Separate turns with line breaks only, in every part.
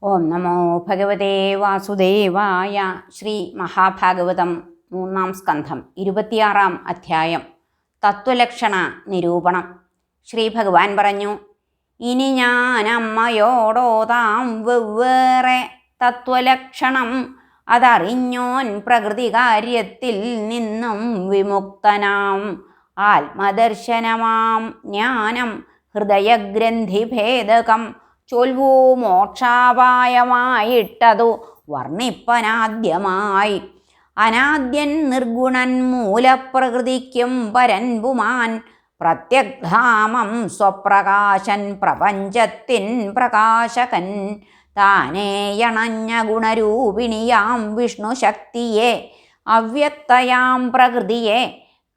ഓം നമോ ഭഗവതേ വാസുദേവായ. ശ്രീ മഹാഭാഗവതം 3-ാം സ്കന്ധം 26-ാം അധ്യായം. തത്വലക്ഷണ നിരൂപണം. ശ്രീ ഭഗവാൻ പറഞ്ഞു, ഇനി ഞാൻ അമ്മയോടോതാം വെവ്വേറെ തത്വലക്ഷണം. അതറിഞ്ഞോൻ പ്രകൃതി കാര്യത്തിൽ നിന്നും വിമുക്തനാം. ആത്മദർശനമാം ജ്ഞാനം ഹൃദയഗ്രന്ഥിഭേദകം ചൊൽവൂ മോക്ഷാപായമായിട്ടതു വർണ്ണിപ്പനാദ്യമായി. അനാദ്യൻ നിർഗുണൻ മൂലപ്രകൃതിക്കും പരൻപുമാൻ. പ്രത്യഗ്ധാമം സ്വപ്രകാശൻ പ്രപഞ്ചത്തിൻ പ്രകാശകൻ. താനേയണഞ്ഞ ഗുണരൂപിണിയാം വിഷ്ണുശക്തിയെ അവ്യക്തയാം പ്രകൃതിയെ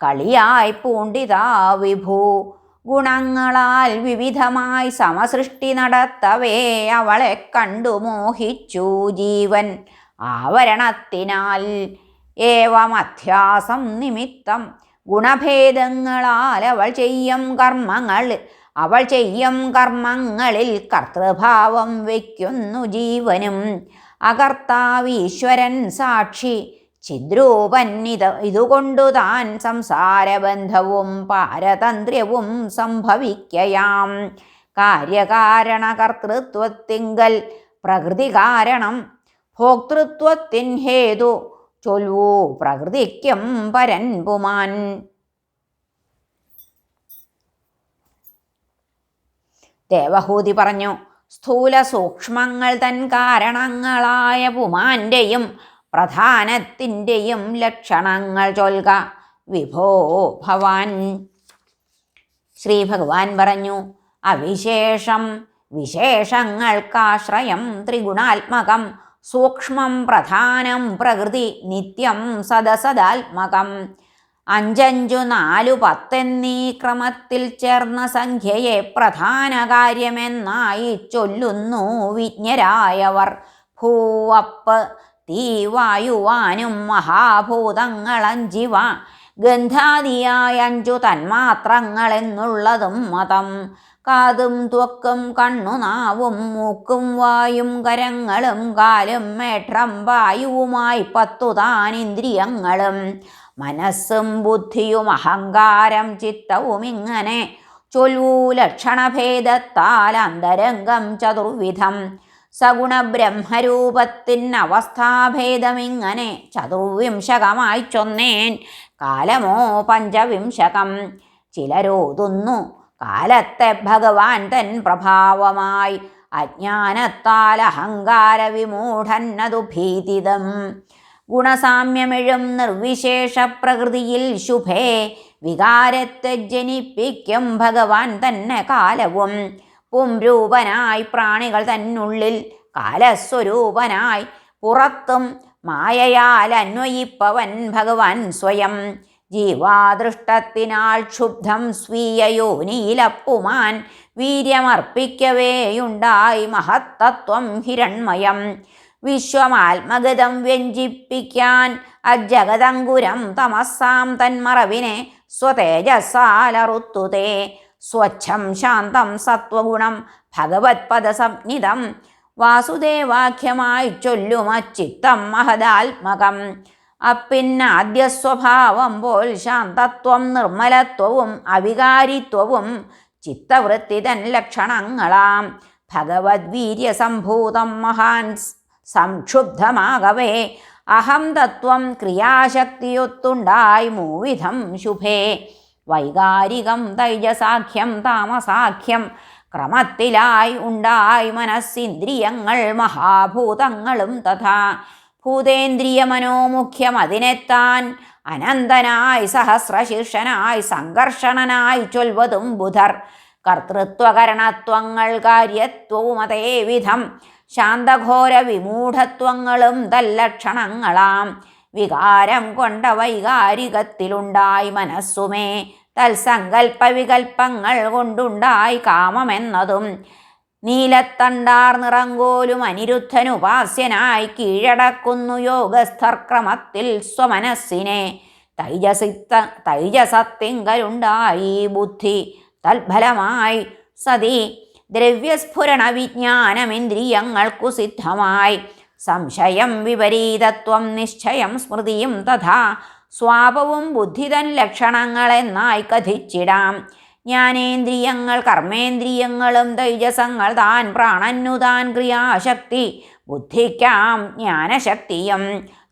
കളിയായി പൂണ്ടിതാ വിഭൂ. ഗുണങ്ങളാൽ വിവിധമായി സമസൃഷ്ടി നടത്തവേ അവളെ കണ്ടു മോഹിച്ചു ജീവൻ. ആവരണത്തിനാൽ ഏവമധ്യാസം നിമിത്തം ഗുണഭേദങ്ങളാൽ അവൾ ചെയ്യും കർമ്മങ്ങളിൽ കർത്തൃഭാവം വയ്ക്കുന്നു ജീവനും. അകർത്താവീശ്വരൻ സാക്ഷി ചിദ്രൂപൻ ഇതുകൊണ്ടു താൻ സംസാരബന്ധവും പാരതന്ത്ര്യവും സംഭവിക്കയാം. കാര്യകാരണകർത്തൃത്വത്തിങ്കൽ പ്രകൃതി കാരണം. ഭോക്തൃത്വത്തിൻ ഹേതു ചൊൽവൂ പ്രകൃതിക്കും പരൻപുമാൻ. ദേവഹൂതി പറഞ്ഞു, സ്ഥൂല സൂക്ഷ്മങ്ങൾ തൻ കാരണങ്ങളായ പുമാന്റെയും പ്രധാനത്തിൻ്റെയും ലക്ഷണങ്ങൾ ചൊൽക വിഭോ ഭവാൻ. ശ്രീ ഭഗവാൻ പറഞ്ഞു, അവിശേഷം വിശേഷങ്ങൾക്കാശ്രയം ത്രിഗുണാത്മകം. സൂക്ഷ്മം പ്രധാനം പ്രകൃതി നിത്യം സദസദാത്മകം. 5 5 4 10 എന്നീ ക്രമത്തിൽ ചേർന്ന സംഖ്യയെ പ്രധാന കാര്യമെന്നായി ചൊല്ലുന്നു വിജ്ഞരായവർ. ഭൂവപ്പ് തീ വായുവാനും മഹാഭൂതങ്ങളഞ്ചിവ ഗന്ധാദിയായ 5 തന്മാത്രങ്ങളെന്നുള്ളതും മതം. കാതും ത്വക്കും കണ്ണു നാവും മൂക്കും വായും കരങ്ങളും കാലും മേഠ്രം വായുവുമായി 10 താനിന്ദ്രിയങ്ങളും. മനസ്സും ബുദ്ധിയും അഹങ്കാരം ചിത്തവും ഇങ്ങനെ ചൊൽവൂ ലക്ഷണഭേദത്താൽ അന്തരംഗം ചതുർവിധം. സഗുണബ്രഹ്മരൂപത്തിൻ അവസ്ഥാഭേദമിങ്ങനെ ചതുർവിംശകമായി ചൊന്നേൻ. കാലമോ 5 ചിലരോതുന്നു കാലത്തെ ഭഗവാൻ തൻ പ്രഭാവമായി. അജ്ഞാനത്താൽ അഹങ്കാര വിമൂഢന്നതു ഭീതിതം. ഗുണസാമ്യമിഴും നിർവിശേഷ പ്രകൃതിയിൽ ശുഭേ വികാരത്തെ ജനിപ്പിക്കും ഭഗവാൻ തന്നെ കാലവും. പുംരൂപനായി പ്രാണികൾ തന്നുള്ളിൽ കാലസ്വരൂപനായി പുറത്തും മായയാൽ അന്വയിപ്പവൻ ഭഗവാൻ സ്വയം. ജീവാദൃഷ്ടത്തിനാൽ ക്ഷുബ്ധം സ്വീയ യോനിയിലപ്പുമാൻ. വീര്യമർപ്പിക്കവേയുണ്ടായി മഹത്തത്വം ഹിരൺമയം. വിശ്വമാത്മഗതം വ്യഞ്ജിപ്പിക്കാൻ അജഗദങ്കുരം തമസ്സാം തന്മറവിനെ സ്വതേജസാലറുത്തുതേ. സ്വച്ഛം ശാന്തം സത്വഗുണം ഭഗവത് പദസംജ്ഞിതം. വാസുദേവാഖ്യമായി ചൊല്ലുമച്ചിത്തം മഹദാത്മകം. അപ്പിന്നാദ്യ സ്വഭാവം പോൽ ശാന്തത്വം നിർമ്മലത്വവും അവികാരിത്വവും ചിത്തവൃത്തി തൻ ലക്ഷണങ്ങളാം. ഭഗവത് വീര്യസംഭൂതം മഹാൻ സംക്ഷുബ്ധമാകവേ അഹം തത്വം ക്രിയാശക്തിയൊത്തുണ്ടായി മൂവിധം ശുഭേ. വൈകാരികം തൈജസാഖ്യം താമസാഖ്യം ക്രമത്തിലായി ഉണ്ടായി മനസ്സിന്ദ്രിയങ്ങൾ മഹാഭൂതങ്ങളും തഥാ. ഭൂതേന്ദ്രിയമനോമുഖ്യം അതിനെത്താൻ അനന്തനായി സഹസ്രശീർഷനായി സംഘർഷണനായി ചൊൽവതും ബുധർ. കർത്തൃത്വകരണത്വങ്ങൾ കാര്യത്വവും അതേവിധം. ശാന്തഘോര വിമൂഢത്വങ്ങളും തല്ലക്ഷണങ്ങളാം. വികാരം കൊണ്ട വൈകാരികത്തിലുണ്ടായി മനസ്സുമേ തൽസങ്കൽപ്പ വികൽപ്പങ്ങൾ കൊണ്ടുണ്ടായി കാമമെന്നതും. നീലത്തണ്ടാർ നിറങ്കോലും അനിരുദ്ധനുപാസ്യനായി കീഴടക്കുന്നു യോഗസ്ഥർക്രമത്തിൽ സ്വമനസ്സിനെ. തൈജസത്തിങ്കലുണ്ടായി ബുദ്ധി തൽഫലമായി സതി ദ്രവ്യസ്ഫുരണ വിജ്ഞാനമിന്ദ്രിയങ്ങൾക്കു സിദ്ധമായി. സംശയം വിപരീതത്വം നിശ്ചയം സ്മൃതിയും തഥാ സ്വാപവും ബുദ്ധിതൻ ലക്ഷണങ്ങളെന്നായി കഥിച്ചിടാം. ജ്ഞാനേന്ദ്രിയങ്ങൾ കർമ്മേന്ദ്രിയങ്ങളും തൈജസങ്ങൾ താൻ പ്രാണന്നു താൻ ക്രിയാശക്തി ബുദ്ധിക്കാം ജ്ഞാനശക്തിയും.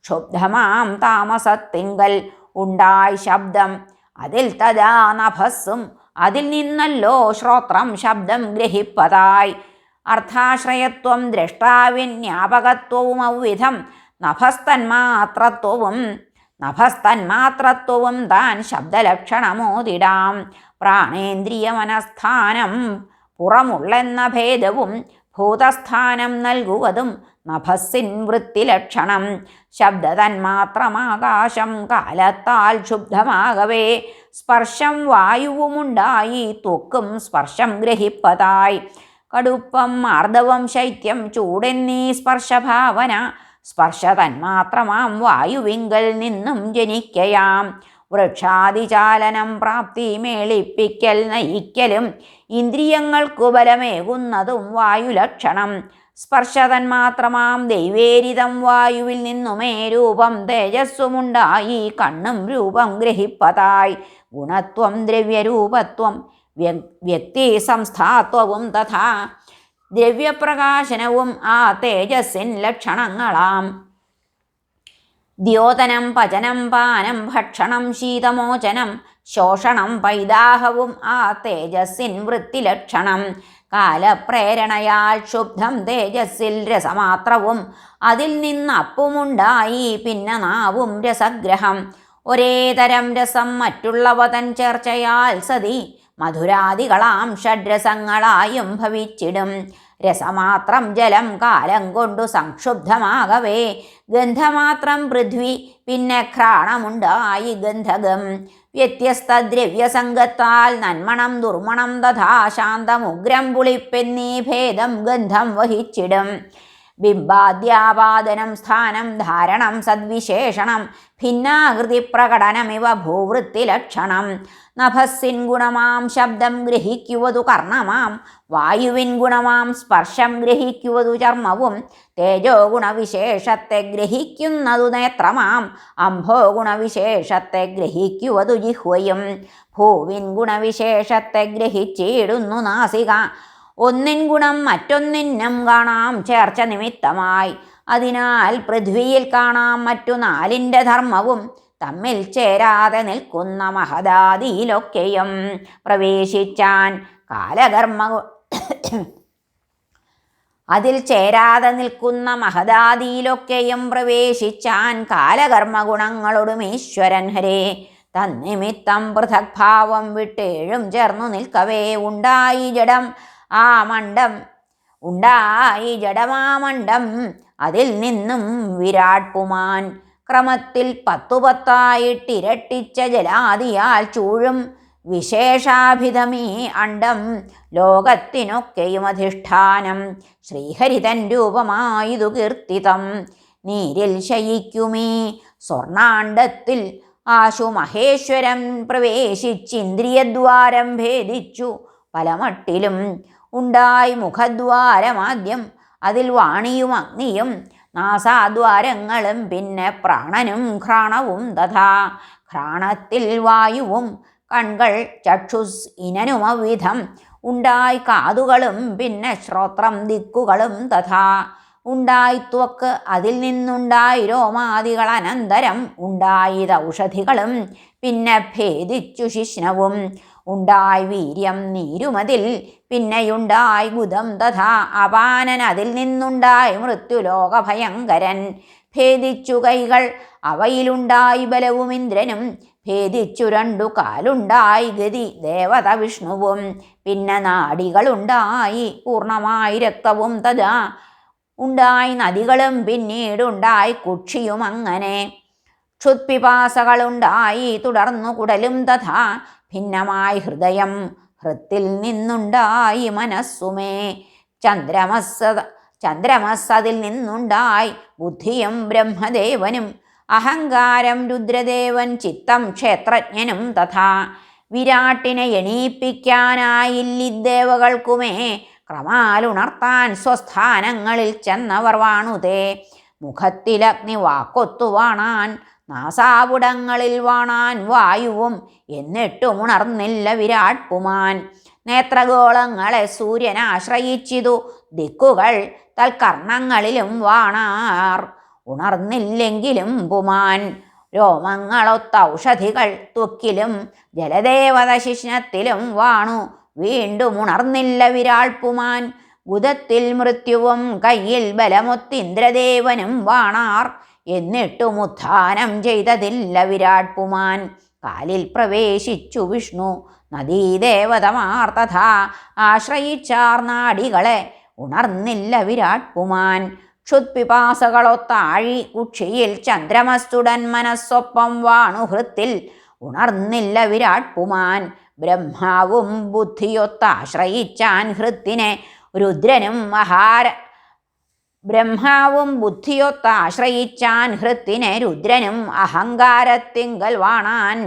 ക്ഷുബ്ധമാം താമസത്തിങ്കൽ ഉണ്ടായി ശബ്ദം അതിൽ തഥാ നഭസ്സും അതിൽ നിന്നല്ലോ ശ്രോത്രം ശബ്ദം ഗ്രഹിപ്പതായി. അർത്ഥാശ്രയത്വം ദ്രഷ്ടാവിൻ ജ്ഞാപകത്വവും ഔവിധം നഭസ്തന്മാത്രത്വവും താൻ ശബ്ദലക്ഷണമോതിടാം. പ്രാണേന്ദ്രിയ മനസ്ഥാനം പുറമുള്ളെന്ന ഭേദവും ഭൂതസ്ഥാനം നൽകുവതും നഭസ്സിൻ വൃത്തിലക്ഷണം. ശബ്ദതന്മാത്രമാകാശം കാലത്താൽ ക്ഷുബ്ധമാകവേ സ്പർശം വായുവുമുണ്ടായി ത്വക്കും സ്പർശം ഗ്രഹിപ്പതായി. കടുപ്പം മാർദ്ദവം ശൈത്യം ചൂടെന്നീ സ്പർശഭാവന സ്പർശതന്മാത്രമാം വായുവിങ്കൽ നിന്നും ജനിക്കയാം. വൃക്ഷാദിചാലനം പ്രാപ്തി മേളിപ്പിക്കൽ നയിക്കലും ഇന്ദ്രിയങ്ങൾക്കു ബലമേകുന്നതും വായുലക്ഷണം. സ്പർശതന്മാത്രമാം ദൈവേരിതം വായുവിൽ നിന്നുമേ രൂപം തേജസ്സുമുണ്ടായി കണ്ണും രൂപം ഗ്രഹിപ്പതായി. ഗുണത്വം ദ്രവ്യരൂപത്വം വ്യക്തി സംസ്ഥാത്വവും തഥാ ദ്രവ്യപ്രകാശനവും ആ തേജസ്സിൻ ലക്ഷണങ്ങളാം. ദ്യോതനം പചനം പാനം ഭക്ഷണം ശീതമോചനം ശോഷണം പൈതാഹവും ആ തേജസ്സിൻ വൃത്തിലക്ഷണം. കാലപ്രേരണയാൽ ക്ഷുബ്ധം തേജസ്സിൽ രസമാത്രവും അതിൽ നിന്നപ്പുമുണ്ടായി പിന്നെ നാവും രസഗ്രഹം. ഒരേ തരം രസം മറ്റുള്ളവ തൻ ചേർച്ചയാൽ സതി മധുരാദികളാം ഷഡ്രസങ്ങളായും ഭവിച്ചിടും. രസമാത്രം ജലം കാലം കൊണ്ടു സംക്ഷുബ്ധമാകവേ ഗന്ധമാത്രം പൃഥ്വി പിന്നെ ഘ്രാണമുണ്ടായി ഗന്ധകം. വ്യത്യസ്ത ദ്രവ്യസംഗത്താൽ നന്മണം ദുർമണം തഥാ ശാന്തമുഗ്രം പുളിപ്പെന്നീ ഭേദം ഗന്ധം വഹിച്ചിടും. ബിംബാദ്യാപാദനം സ്ഥാനം ധാരണം സദ്വിശേഷണം ഭിന്നാകൃതി പ്രകടനമിവ ഭൂവൃത്തിലക്ഷണം. നഭസ്സിൻ ഗുണമാം ശബ്ദം ഗ്രഹിക്കുവതു കർണമാം വായുവിൻ ഗുണമാം സ്പർശം ഗ്രഹിക്കുവതു ചർമ്മവും തേജോ ഗുണവിശേഷത്തെ ഗ്രഹിക്കുന്നതു നേത്രമാം അംഭോ ഗുണവിശേഷത്തെ ഗ്രഹിക്കുവതു ജിഹ്വയും. ഭൂവിൻ ഗുണവിശേഷത്തെ ഗ്രഹിച്ചിടുന്നു നാസിക ഒന്നിൻ ഗുണം മറ്റൊന്നിനും കാണാം ചേർച്ച നിമിത്തമായി. അതിനാൽ പൃഥ്വിയിൽ കാണാം മറ്റു നാലിൻ്റെ ധർമ്മവും തമ്മിൽ ചേരാതെ നിൽക്കുന്ന മഹദാദിയിലൊക്കെയും പ്രവേശിച്ചാൻ കാലകർമ്മ അതിൽ ചേരാതെ നിൽക്കുന്ന മഹദാദിയിലൊക്കെയും പ്രവേശിച്ചാൻ കാലകർമ്മഗുണങ്ങളോടും ഈശ്വരൻ ഹരേ. തന്നിമിത്തം പൃഥക് ഭാവം വിട്ടേഴും ചേർന്നു നിൽക്കവേ ഉണ്ടായി ജഡമാമണ്ഡം അതിൽ നിന്നും വിരാട് പുമാൻ. ക്രമത്തിൽ 10 ഇരട്ടിച്ച ജലാദിയാൽ ചൂഴും വിശേഷാഭിധമീ അണ്ഡം ലോകത്തിനൊക്കെയും അധിഷ്ഠാനം. ശ്രീഹരിതൻ രൂപമായതു കീർത്തിതം. നീരിൽ ശയിക്കുമീ സ്വർണാണ്ഡത്തിൽ ആശു മഹേശ്വരം പ്രവേശിച്ചിന്ദ്രിയദ്വാരം ഭേദിച്ചു പലമട്ടിലും. ഉണ്ടായി മുഖദ്വാരമാദ്യം അതിൽ വാണിയും അഗ്നിയും നാസാദ്വാരങ്ങളും പിന്നെ പ്രാണനും ഘ്രാണവും തഥാ. ഘ്രാണത്തിൽ വായുവും കൺകൾ ചക്ഷുസ് ഇനനുമവിധം ഉണ്ടായി കാതുകളും പിന്നെ ശ്രോത്രം ദിക്കുകളും തഥാ. ഉണ്ടായി ത്വക്ക് അതിൽ നിന്നുണ്ടായി രോമാദികൾ അനന്തരം ഉണ്ടായി ഔഷധികളും പിന്നെ ഭേദിച്ചു ശിഷ്ണവും. ഉണ്ടായി വീര്യം നീരുമതിൽ പിന്നെയുണ്ടായി ഗുദം തഥാ അപാനൻ അതിൽ നിന്നുണ്ടായി മൃത്യുലോകഭയങ്കരൻ. ഭേദിച്ചു കൈകൾ അവയിലുണ്ടായി ബലവും ഇന്ദ്രനും ഭേദിച്ചു 2 കാലുണ്ടായി ഗതി ദേവത വിഷ്ണുവും. പിന്നെ നാഡികളുണ്ടായി പൂർണ്ണമായി രക്തവും തഥാ ഉണ്ടായി നദികളും പിന്നീടുണ്ടായി കുക്ഷിയും. അങ്ങനെ ക്ഷുത്പിപാസകളുണ്ടായി തുടർന്നു കുടലും തഥാ ഭിന്നമായി ഹൃദയം ഹൃത്തിൽ നിന്നുണ്ടായി മനസ്സുമേ. ചന്ദ്രമസ്സതിൽ നിന്നുണ്ടായി ബുദ്ധിയും ബ്രഹ്മദേവനും. അഹങ്കാരം രുദ്രദേവൻ ചിത്തം ക്ഷേത്രജ്ഞനും തഥാ. വിരാട്ടിനെ എണീപ്പിക്കാനായില്ലിദ്ദേവകൾക്കുമേ ക്രമാലുണർത്താൻ സ്വസ്ഥാനങ്ങളിൽ ചെന്നവർ വാണുതേ. മുഖത്തിലഗ്നി വാക്കൊത്തു വാണാൻ നാസാപുടങ്ങളിൽ വാണാൻ വായുവും എന്നിട്ടുമുണർന്നില്ല വിരാട് പുമാൻ. നേത്രഗോളങ്ങളെ സൂര്യനാശ്രയിച്ചിതു ദിക്കുകൾ തൽക്കർണങ്ങളിലും വാണാർ ഉണർന്നില്ലെങ്കിലും പുമാൻ. രോമങ്ങളൊത്ത ഔഷധികൾ ത്വക്കിലും ജലദേവത ശിശ്നത്തിലും വാണു വീണ്ടും ഉണർന്നില്ല വിരാട് പുമാൻ. ഗുദത്തിൽ മൃത്യുവും കയ്യിൽ ബലമൊത്തിന്ദ്രദേവനും വാണാർ എന്നിട്ടും ഉത്ഥാനം ചെയ്തതില്ല വിരാട് പുമാൻ. കാലിൽ പ്രവേശിച്ചു വിഷ്ണു നദീദേവതമാർ തഥാ ആശ്രയിച്ചാർ നാടികളെ ഉണർന്നില്ല വിരാട് പുമാൻ. ക്ഷുത്പിപാസകളൊത്താഴി കുക്ഷിയിൽ ചന്ദ്രമസ്തുടൻ മനസ്സൊപ്പം വാണു ഹൃത്തിൽ ഉണർന്നില്ല വിരാട് പുമാൻ. ബ്രഹ്മാവും ബുദ്ധിയൊത്താശ്രയിച്ചാൻ ഹൃത്തിനെ രുദ്രനും രുദ്രനും അഹങ്കാരത്തിങ്കൽ വാണാൻ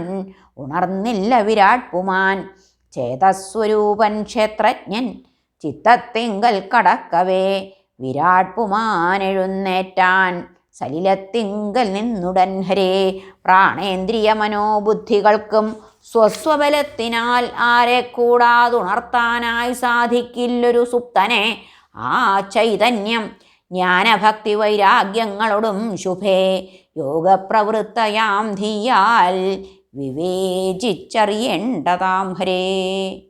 ഉണർന്നില്ല വിരാട് പുമാൻ. ചേതസ്വരൂപൻ ക്ഷേത്രജ്ഞൻ ചിത്തത്തിങ്കൽ കടക്കവേ വിരാട് പുമാൻ എഴുന്നേറ്റാൻ സലിലത്തിങ്കൽ നിന്നുടൻ ഹരേ. പ്രാണേന്ദ്രിയ മനോബുദ്ധികൾക്കും സ്വസ്വബലത്തിനാൽ ആരെ കൂടാതുണർത്താനായി സാധിക്കില്ലൊരു സുപ്തനെ. ആ ചൈതന്യം ജ്ഞാനഭക്തി വൈരാഗ്യങ്ങളോടും ശുഭേ യോഗപ്രവൃത്തയാം ധിയാൽ വിവേചിച്ചറിയേണ്ടതാം ഹരേ.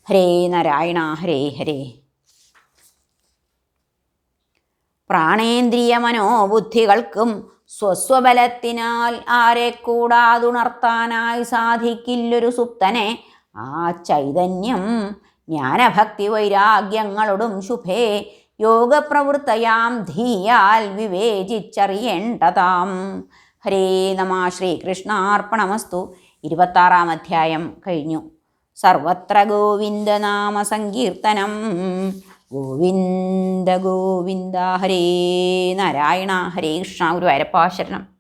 ഹരേ നാരായണ ഹരേ ഹരേ. പ്രാണേന്ദ്രിയ മനോബുദ്ധികൾക്കും സ്വസ്വബലത്തിനാൽ ആരെ കൂടാതുണർത്താനായി സാധിക്കില്ലൊരു സുപ്തനെ. ആ ചൈതന്യം ജ്ഞാനഭക്തി വൈരാഗ്യങ്ങളോടും ശുഭേ യോഗപ്രവൃത്തയാം ധീയാൽ വിവേചിച്ചറിയേണ്ടതാം. ഹരേ നമഃ. ശ്രീകൃഷ്ണാർപ്പണമസ്തു. 26-ാം അധ്യായം കഴിഞ്ഞു. സർവത്ര ഗോവിന്ദനാമ സങ്കീർത്തനം. ഗോവിന്ദ ഗോവിന്ദ. ഹരേ നാരായണ. ഹരേ കൃഷ്ണ. ഗുരുവായൂരപ്പ ശരണം.